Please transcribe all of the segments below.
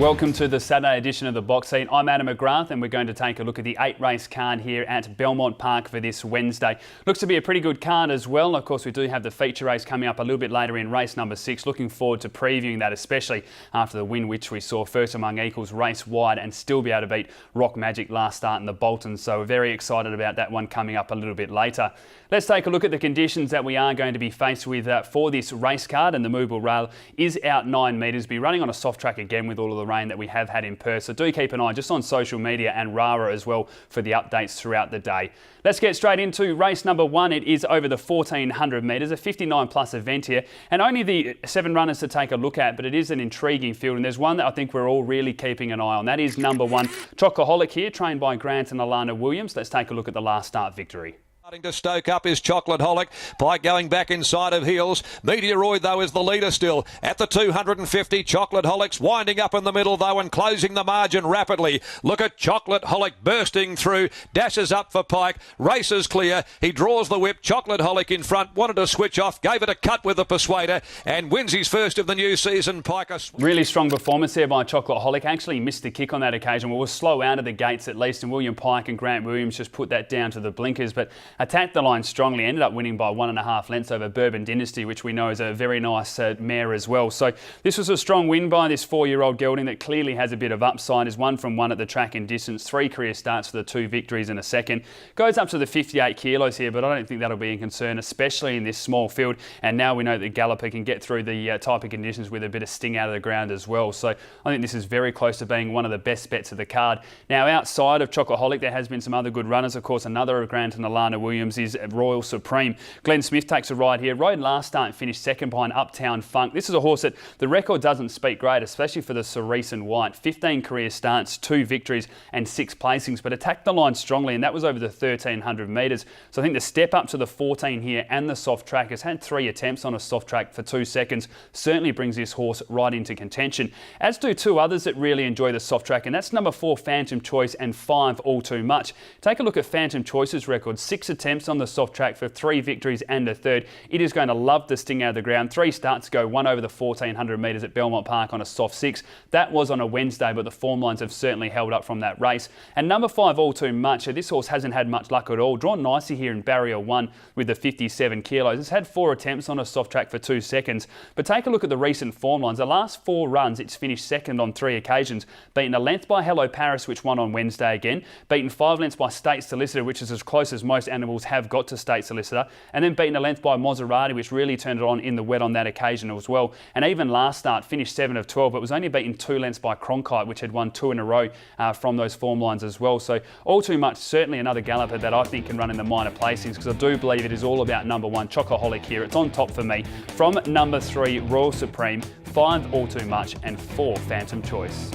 Welcome to the Saturday edition of the Box Seat. I'm Adam McGrath and we're going to take a look at the 8-race card here at Belmont Park for this Wednesday. Looks to be a pretty good card as well. Of course, we do have the feature race coming up a little bit later in race number 6. Looking forward to previewing that, especially after the win which we saw First Among Equals race wide and still be able to beat Rock Magic last start in the Boltons. So we're very excited about that one coming up a little bit later. Let's take a look at the conditions that we are going to be faced with for this race card, and the movable rail is out 9 metres. Be running on a soft track again with all of the rain that we have had in Perth. So do keep an eye just on social media and RARA as well for the updates throughout the day. Let's get straight into race number 1. It is over the 1400 metres, a 59 plus event here, and only the 7 runners to take a look at, but it is an intriguing field, and there's one that I think we're all really keeping an eye on. That is number 1, HOLIC here, trained by Grant and Alana Williams. Let's take a look at the last start victory. Starting to stoke up is HOLIC. Pike going back inside of heels. Meteoroid, though, is the leader still. At the 250, HOLIC's winding up in the middle, though, and closing the margin rapidly. Look at HOLIC bursting through. Dashes up for Pike. Races clear. He draws the whip. HOLIC in front. Wanted to switch off. Gave it a cut with the Persuader and wins his first of the new season. Pike. Really strong performance there by HOLIC. Actually missed the kick on that occasion. Well, was slow out of the gates at least, and William Pike and Grant Williams just put that down to the blinkers, but attacked the line strongly, ended up winning by 1.5 lengths over Bourbon Dynasty, which we know is a very nice mare as well. So this was a strong win by this 4-year-old gelding that clearly has a bit of upside. Is 1 from 1 at the track in distance, 3 career starts for the 2 victories and a second. Goes up to the 58 kilos here, but I don't think that'll be a concern, especially in this small field. And now we know that Galloper can get through the type of conditions with a bit of sting out of the ground as well. So I think this is very close to being one of the best bets of the card. Now, outside of HOLIC, there has been some other good runners. Of course, another of Grant and Alana Williams is Royal Supreme. Glenn Smith takes a ride here. Rode last start and finished second behind Uptown Funk. This is a horse that the record doesn't speak great, especially for the Cerise and White. 15 career starts, 2 victories and 6 placings, but attacked the line strongly, and that was over the 1300 metres. So I think the step up to the 14 here and the soft track, has had 3 attempts on a soft track for 2 seconds, certainly brings this horse right into contention, as do 2 others that really enjoy the soft track, and that's number 4 Phantom Choice and 5 All Too Much. Take a look at Phantom Choice's record. 6 attempts on the soft track for 3 victories and a third. It is going to love the sting out of the ground. 3 starts ago, 1 over the 1400 metres at Belmont Park on a soft 6. That was on a Wednesday, but the form lines have certainly held up from that race. And number 5 All Too Much. This horse hasn't had much luck at all. Drawn nicely here in barrier 1 with the 57 kilos. It's had 4 attempts on a soft track for 2 seconds. But take a look at the recent form lines. The last 4 runs, it's finished second on 3 occasions. Beaten a length by Hello Paris, which won on Wednesday again. Beaten 5 lengths by State Solicitor, which is as close as most animals have got to State Solicitor, and then beaten a length by Maserati, which really turned it on in the wet on that occasion as well. And even last start finished 7 of 12, but was only beaten 2 lengths by Cronkite, which had won 2 in a row from those form lines as well. So All Too Much, certainly another galloper that I think can run in the minor placings, because I do believe it is all about number 1 HOLIC here. It's on top for me. From number 3 Royal Supreme, 5 All Too Much and 4 Phantom Choice.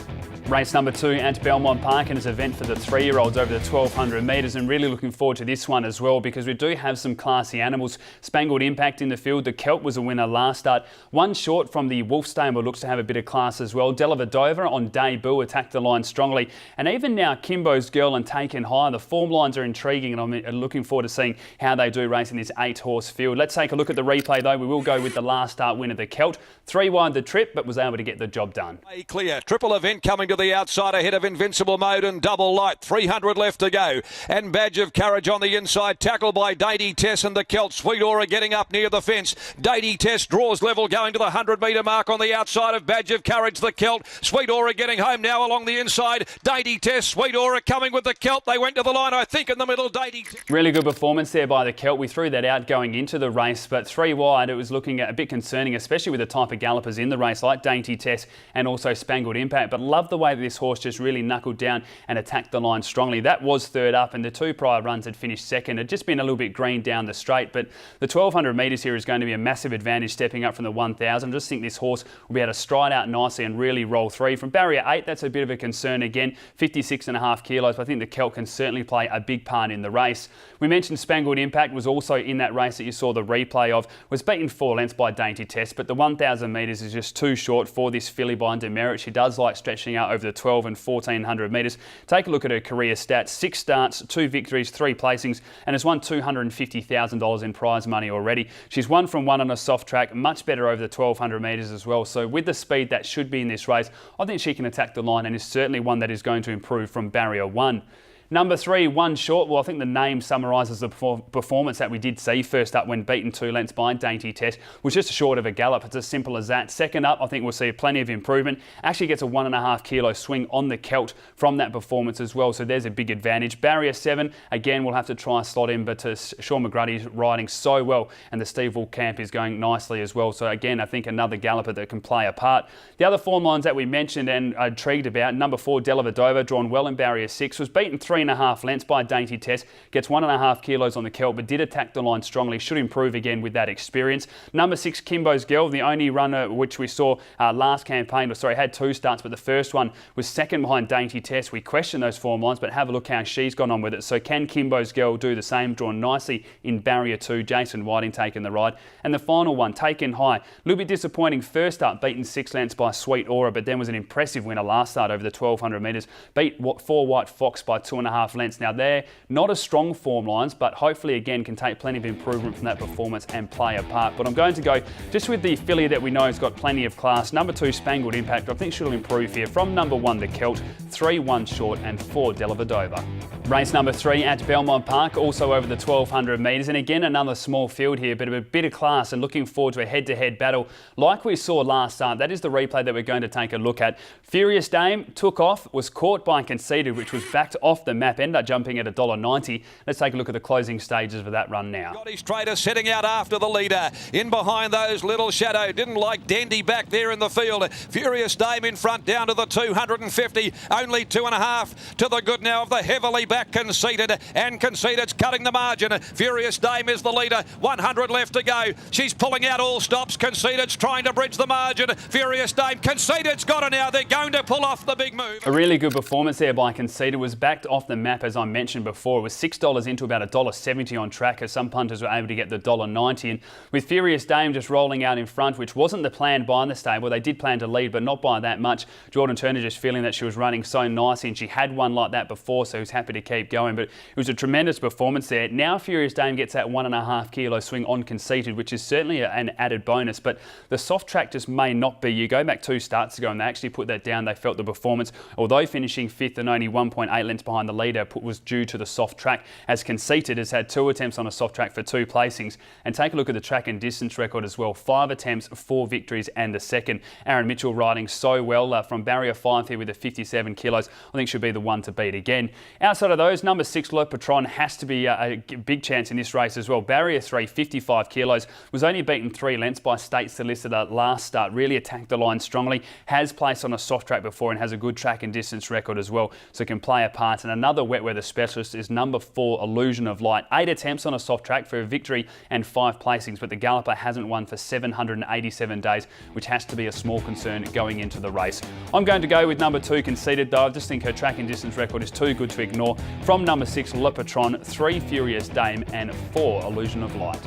Race number 2 at Belmont Park, and it's an event for the 3-year-olds over the 1200 metres, and really looking forward to this one as well, because we do have some classy animals. Spangled Impact in the field. The Celt was a winner last start. 1 short from the Wolf Stable, looks to have a bit of class as well. DELLAVEDOVA on debut attacked the line strongly, and even now KIMBO'S Girl and Taken High. The form lines are intriguing, and I'm looking forward to seeing how they do race in this 8-horse field. Let's take a look at the replay though. We will go with the last start winner, the Celt. 3 wide the trip, but was able to get the job done. Clear. Triple event coming to the outside ahead of Invincible Mode and Double Light. 300 left to go. And Badge of Courage on the inside, tackled by Dainty Tess and the Celt. Sweet Aura getting up near the fence. Dainty Tess draws level, going to the 100-metre mark on the outside of Badge of Courage, the Celt. Sweet Aura getting home now along the inside. Dainty Tess, Sweet Aura coming with the Celt. They went to the line, I think, in the middle. Dainty. Really good performance there by the Celt. We threw that out going into the race, but 3 wide, it was looking a bit concerning, especially with the type of gallopers in the race like Dainty Tess and also Spangled Impact. But love the way that this horse just really knuckled down and attacked the line strongly. That was 3rd up, and the 2 prior runs had finished 2nd. Had just been a little bit green down the straight, but the 1200 metres here is going to be a massive advantage stepping up from the 1000. I just think this horse will be able to stride out nicely and really roll 3. From barrier 8, that's a bit of a concern again. 56.5 kilos, but I think the Celt can certainly play a big part in the race. We mentioned Spangled Impact was also in that race that you saw the replay of. Was beaten 4 lengths by Dainty Tess, but the 1000 metres is just too short for this filly by Demerit. She does like stretching out over over the 12 and 1400 metres. Take a look at her career stats: 6 starts, 2 victories, 3 placings, and has won $250,000 in prize money already. She's 1 from 1 on a soft track, much better over the 1200 metres as well. So with the speed that should be in this race, I think she can attack the line and is certainly one that is going to improve from barrier 1. Number 3, One Short. Well, I think the name summarises the performance that we did see. First up, when beaten 2 lengths by Dainty Tess, was just short of a gallop. It's as simple as that. Second up, I think we'll see plenty of improvement. Actually gets a 1.5 kilo swing on the Celt from that performance as well, so there's a big advantage. Barrier 7, again, we'll have to try slot in, but Sean McGrady's riding so well, and the Steve Wool camp is going nicely as well. So again, I think another galloper that can play a part. The other form lines that we mentioned and are intrigued about: number 4, DELLAVEDOVA, drawn well in barrier 6, was beaten 3.5 lengths by Dainty Tess, gets 1.5 kilos on the Celt, but did attack the line strongly, should improve again with that experience. Number 6, KIMBO'S Girl, the only runner which we saw last campaign, had 2 starts, but the first one was second behind Dainty Tess. We question those form lines, but have a look how she's gone on with it. So can KIMBO'S Girl do the same? Drawn nicely in barrier 2, Jason Whiting taking the ride. And the final one, Taken High, a little bit disappointing first up, beaten 6 lengths by Sweet Aura, but then was an impressive winner last start over the 1200 metres, beat 4 White Fox by 2.5 lengths. Now they're not as strong form lines, but hopefully again can take plenty of improvement from that performance and play a part. But I'm going to go just with the filly that we know has got plenty of class. Number 2, Spangled Impact. I think she'll improve here from number 1, the Celt, 3, One Short, and 4, DELLAVEDOVA. Race number 3 at Belmont Park, also over the 1200 metres, and again another small field here, but a bit of class, and looking forward to a head-to-head battle like we saw last start. That is the replay that we're going to take a look at. Furious Dame took off, was caught by Conceited, which was backed off the map, ended up jumping at $1.90. Let's take a look at the closing stages of that run now. Scottish Trader setting out after the leader. In behind those, Little Shadow. Didn't like Dandy back there in the field. Furious Dame in front down to the 250. Only 2.5 to the good now of the heavily back Conceited. And Conceited's cutting the margin. Furious Dame is the leader. 100 left to go. She's pulling out all stops. Conceited's trying to bridge the margin. Furious Dame. Conceited's got her now. They're going to pull off the big move. A really good performance there by Conceited. Was backed off the map, as I mentioned before. It was $6 into about $1.70 on track, as some punters were able to get the $1.90. And with Furious Dame just rolling out in front, which wasn't the plan by the stable. They did plan to lead, but not by that much. Jordan Turner just feeling that she was running so nicely, and she had one like that before, so he was happy to keep going. But it was a tremendous performance there. Now Furious Dame gets that 1.5 kilo swing on Conceited, which is certainly an added bonus, but the soft track just may not be. You go back 2 starts ago and they actually put that down. They felt the performance, although finishing 5th and only 1.8 lengths behind the leader, was due to the soft track, as Conceited has had 2 attempts on a soft track for 2 placings. And take a look at the track and distance record as well. 5 attempts, 4 victories and a second. Aaron Mitchell riding so well from barrier 5 here with the 57 kilos. I think should be the one to beat again. Outside of those, number 6, Le Patron, has to be a big chance in this race as well. Barrier 3, 55 kilos, was only beaten 3 lengths by State Solicitor last start. Really attacked the line strongly. Has placed on a soft track before and has a good track and distance record as well, so can play a part. And another wet weather specialist is number 4, Illusion of Light. 8 attempts on a soft track for a victory and 5 placings, but the galloper hasn't won for 787 days, which has to be a small concern going into the race. I'm going to go with number 2, Conceited, though. I just think her track and distance record is too good to ignore. From number 6, Le Patron, 3, Furious Dame, and 4, Illusion of Light.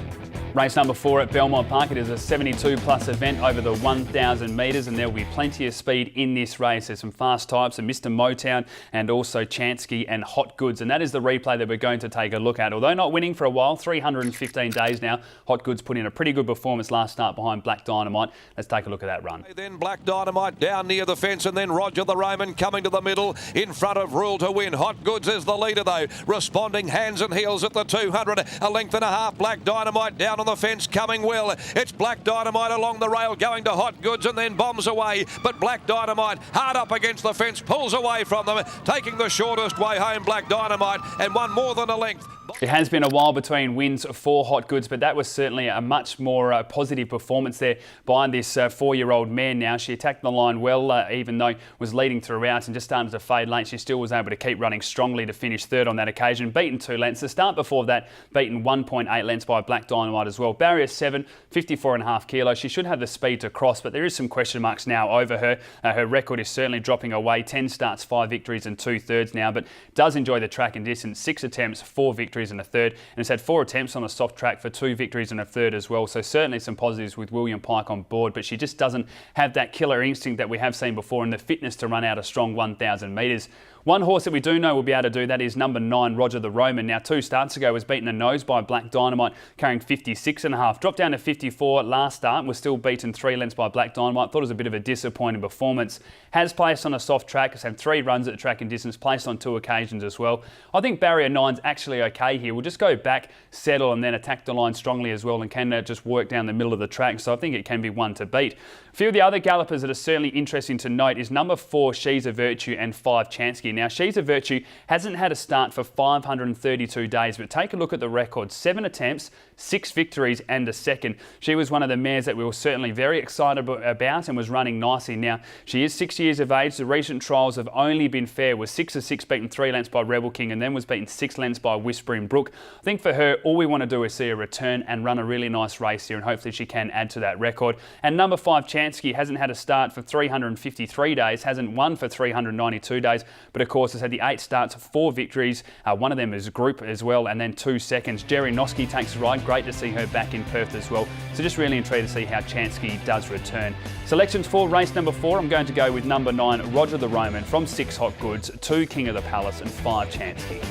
Race number 4 at Belmont Park. It is a 72 plus event over the 1,000 metres, and there will be plenty of speed in this race. There's some fast types, and Mr. MOTOWN and also CHANTSKI and Hot Goods, and that is the replay that we're going to take a look at. Although not winning for a while, 315 days now, Hot Goods put in a pretty good performance last start behind Black Dynamite. Let's take a look at that run. Then Black Dynamite down near the fence, and then Roger the Roman coming to the middle in front of Rule to Win. Hot Goods is the leader though, responding hands and heels at the 200. A length and a half. Black Dynamite down on the fence, coming well. It's Black Dynamite along the rail, going to Hot Goods and then bombs away. But Black Dynamite hard up against the fence, pulls away from them, taking the shortest way home, Black Dynamite, and won more than a length. It has been a while between wins for Hot Goods, but that was certainly a much more positive performance there by this 4-year-old mare now. She attacked the line well, even though was leading throughout and just started to fade late. She still was able to keep running strongly to finish 3rd on that occasion. Beaten 2 lengths. The start before that, beaten 1.8 lengths by Black Dynamite as well. Barrier 7, 54.5 kilos. She should have the speed to cross, but there is some question marks now over her. Her record is certainly dropping away. 10 starts, 5 victories and 2/3 now, but does enjoy the track and distance. 6 attempts, 4 victories and a third, and has had 4 attempts on a soft track for 2 victories and a third as well. So certainly some positives with William Pike on board, but she just doesn't have that killer instinct that we have seen before and the fitness to run out a strong 1,000 metres. One horse that we do know will be able to do that is number 9, Roger the Roman. Now, 2 starts ago was beaten a nose by Black Dynamite, carrying 56.5. Dropped down to 54 last start, was still beaten 3 lengths by Black Dynamite. Thought it was a bit of a disappointing performance. Has placed on a soft track, has had 3 runs at the track and distance, placed on 2 occasions as well. I think barrier 9's actually okay here. We'll just go back, settle and then attack the line strongly as well and can just work down the middle of the track. So I think it can be one to beat. A few of the other gallopers that are certainly interesting to note is number 4, She's a Virtue, and 5, CHANTSKI. Now, She's a Virtue hasn't had a start for 532 days, but take a look at the record. 7 attempts, 6 victories and a second. She was one of the mares that we were certainly very excited about and was running nicely. Now, she is 6 years of age. The recent trials have only been fair. Was 6 of 6 beaten 3 lengths by Rebel King and then was beaten 6 lengths by Whispering Brook. I think for her, all we want to do is see her return and run a really nice race here, and hopefully she can add to that record. And number 5, CHANTSKI, hasn't had a start for 353 days, hasn't won for 392 days, but of course has had the 8 starts, 4 victories, one of them is group as well, and then 2 seconds. Jerry Noski takes the ride. Great to see her back in Perth as well. So just really intrigued to see how CHANTSKI does return. Selections for race number 4, I'm going to go with number 9, Roger the Roman, from 6, Hot Goods, 2, King of the Palace, and 5, CHANTSKI.